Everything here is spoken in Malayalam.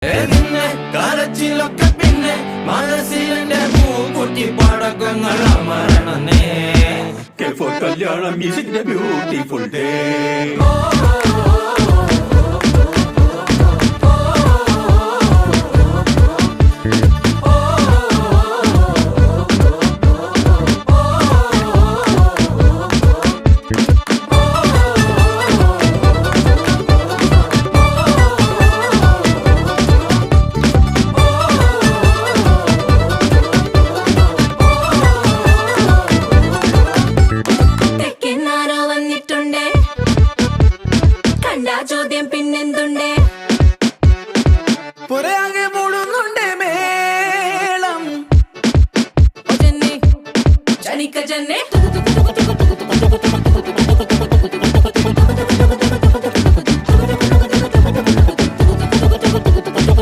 നിന്നെ കരച്ചിലൊക്കെ പിന്നെ മനസ്സിലെ പൂക്കുട്ടി പടക്കങ്ങൾ അമരണേ കല്യാണം മ്യൂസിക്കിന്റെ ബ്യൂട്ടിഫുൾ ഡേ ചോദ്യം പിന്നെന്തുണ്ടേ